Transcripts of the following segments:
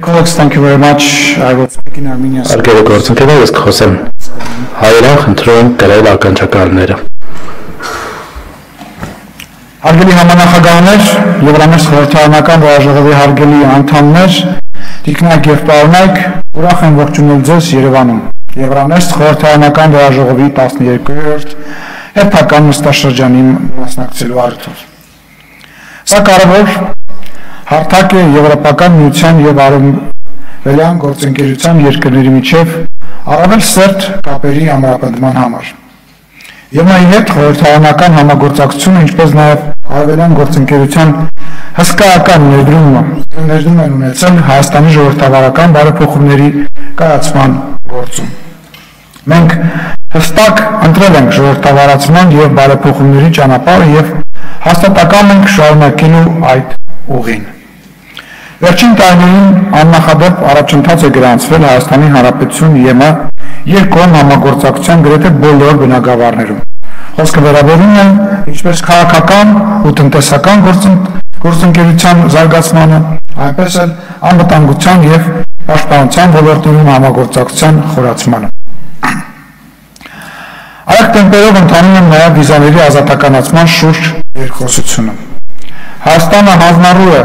Colleagues, thank you very much. I will speak in Armenian. Հարգելի համանախագահներ, Եվրամեզ խորհրդարանական վարժողովի հարգելի անդամներ, տիկնակ և պարոնայք, ուրախ եմ ողջունել ձեզ Երևանում։ Եվրամեզ խորհրդարանական վարժողովի 12-րդ հերթական նստաշրջանին մասնակցելու առիթով։ Սա կարևոր հարթակ է Եվրոպական միության և արևելյան գործընկերության երկրների միջև առավել սերտ կապերի ամրապնդման համար։ Եվ նայի հետ խորհրդարանական համագործակցությունը, ինչպես նաև արևելյան գործընկերության հսկայական ներդրում են ունեցել Հայաստանի ժողովրդավարական բարեփոխումների կայացման գործում։ Մենք հստակ ընտրել ենք ժողովրդավարացման և բարեփոխումների ճանապարհը և հաստատակամ ենք շարունակելու այդ ուղին։ Վերջին տարիներին աննախադեպ առաջընթաց է գրանցվել Հայաստանի Հանրապետություն ԵՄ երկկողմ համագործակցության գրեթե բոլոր բնագավառներում։ Խոսքը վերաբերում է ինչպես քաղաքական ու տնտեսական գործընկերության զարգացմանը, այնպես էլ անվտանգության և պաշտպանության ոլորտներում համագործակցության խորացմանը։ Այդ տեմպերով ընթանում է նաև վիզաների ազատականացման շուրջ երկխոսությունը։ Հայաստանը հանձնառու է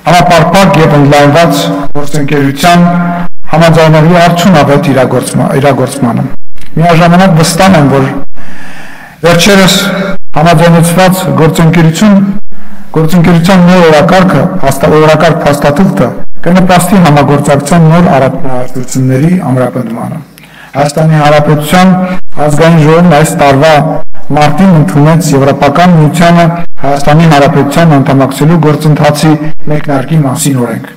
համապարփակ և ընդլայնված գործընկերության համաձայնագրի արդյունավետ իրագործմանը։ Միաժամանակ վստահ եմ, որ վերջերս համաձայնեցված գործընկերության նոր օրակարգ փաստաթուղթը կնպաստի համագործակցության նոր առանձնահատկությունների ամրապնդմանը։ Հայաստանի Հանրապետության ազգային ժողովն այս տարվա մարտին ընդունեց Եվրոպական միությանը Հայաստանի Հանրապետության անդամակցելու գործընթացի մեկնարկի մասին օրենք։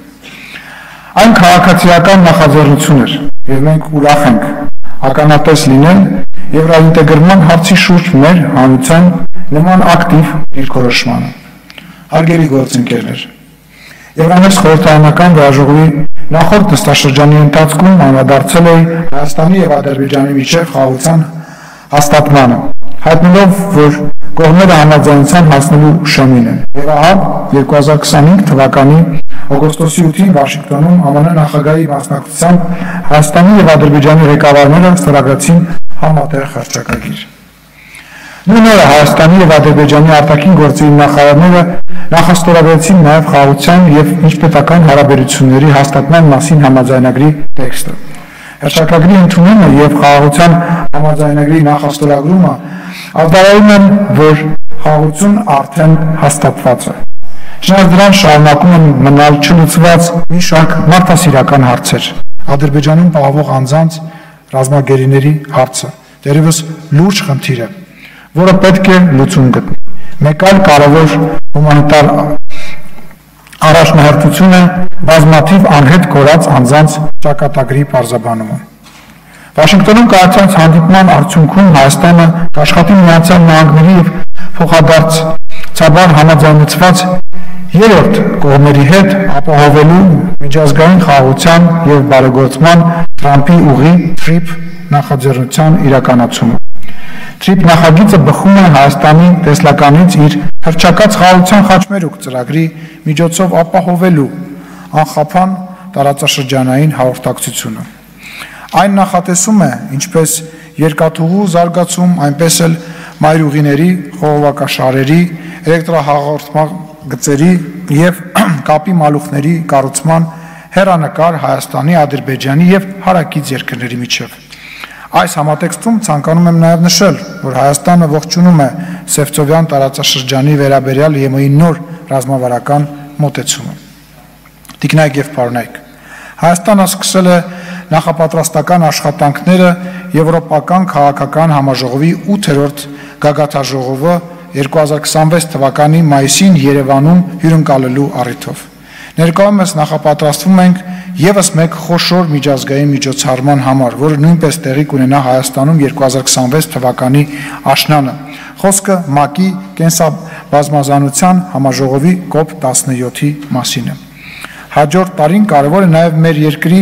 Այն քաղաքացիական նախաձեռնություն էր, և մենք ուրախ ենք ականատես լինել եվրոինտեգրման հարցի շուրջ մեր հանրության նման ակտիվ դիրքորոշմանը։ Հարգելի գործընկերներ, Եվրամեզ խորհրդարանական վարժողովի նախորդ նստաշրջանի ընթացքում անդրադարձել էի Հայաստանի և Ադրբեջանի միջև խաղաղության հաստատմանը, հայտնելով, որ կողմերը համաձայնության հասնելու շեմին են։ Եվ ահա 2025 թվականի օգոստոսի 8-ին Վաշինգտոնում ԱՄՆ նախագահի մասնակցությամբ Հայաստանի և Ադրբեջանի ղեկավարները ստորագրեցին համատեղ հռչակագիր։ Նույն օրը Հայաստանի և Ադրբեջանի արտաքին գործերի նախարարները նախաստորագրեցին նաև խաղաղության և միջպետական հարաբերությունների հաստատման մասին համաձայնագրի տեքստը։ Հռչակագրի ընդունումը և խաղաղության համաձայնագրի նախաստորագրումը արտահայտում են, որ խաղաղություն արդեն հաստատված է։ Չնայած դրան շարունակում են մնալ չլուծված մի շարք մարդասիրական հարցեր։ Ադրբեջանում պահվող անձանց ռազմագերիների հարցը դեռևս լուրջ խնդիր է, որը պետք է լուծում գտնի։ Մեկ այլ կարևոր հումանիտար առաջնահերթություն է բազմաթիվ անհետ կորած անձանց ճակատագրի պարզաբանումը։ Վաշինգտոնում կայացած հանդիպման արդյունքում Հայաստանը կաշխատի Միացյալ Նահանգների և փոխադարձաբար համաձայնեցված երրորդ կողմերի հետ ապահովելու միջազգային խաղաղության և բարեգործման Թրամփի ուղի TRIP նախաձեռնության իրականացումը։ TRIP նախագիծը բխում է Հայաստանի տեսլականից իր հռչակած խաղաղության խաչմերուկ ծրագրի միջոցով ապահովելու անխափան տարածաշրջանային հաղորդակցությունը։ Այն նախատեսում է ինչպես երկաթուղու զարգացում, այնպես էլ մայրուղիների, խողովակաշարերի, էլեկտրահաղորդման գծերի և կապի մալուխների կառուցման հեռանկար Հայաստանի, Ադրբեջանի և հարակից երկրների միջև։ Այս համատեքստում ցանկանում եմ նաև նշել, որ Հայաստանը ողջունում է Սևծովյան տարածաշրջանի վերաբերյալ ԵՄ-ի նոր ռազմավարական մոտեցումը։ Տիկնայք և պարոնայք, Հայաստանը սկսել է նախապատրաստական աշխատանքները Եվրոպական քաղաքական համաժողովի 8-րդ գագաթնաժողովը 2026 թվականի մայիսին Երևանում հյուրընկալելու առիթով։ Ներկայումս նախապատրաստվում ենք ևս մեկ խոշոր միջազգային միջոցառման համար, որը նույնպես տեղի կունենա Հայաստանում 2026 թվականի աշնանը։ Խոսքը ՄԱԿ-ի կենսաբազմազանության համաժողովի COP17-ի մասին է։ Հաջորդ տարին կարևոր է նաև մեր երկրի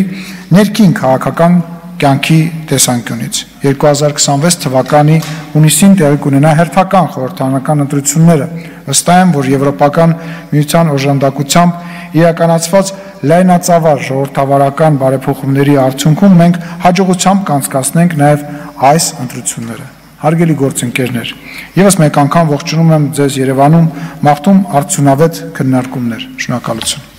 ներքին քաղաքական կյանքի տեսանկյունից։ 2026 թվականի հունիսին տեղի կունենա հերթական խորհրդարանական ընտրությունները։ Վստահ եմ, որ Եվրոպական միության օժանդակությամբ իրականացված լայնածավալ ժողովրդավարական բարեփոխումների արդյունքում մենք հաջողությամբ կանցկացնենք նաև այս ընտրությունները։ Հարգելի գործընկերներ, եւս մեկ անգամ ողջունում եմ ձեզ Երևանում, մաղթում արդյունավետ քննարկումներ։ Շնորհակալություն։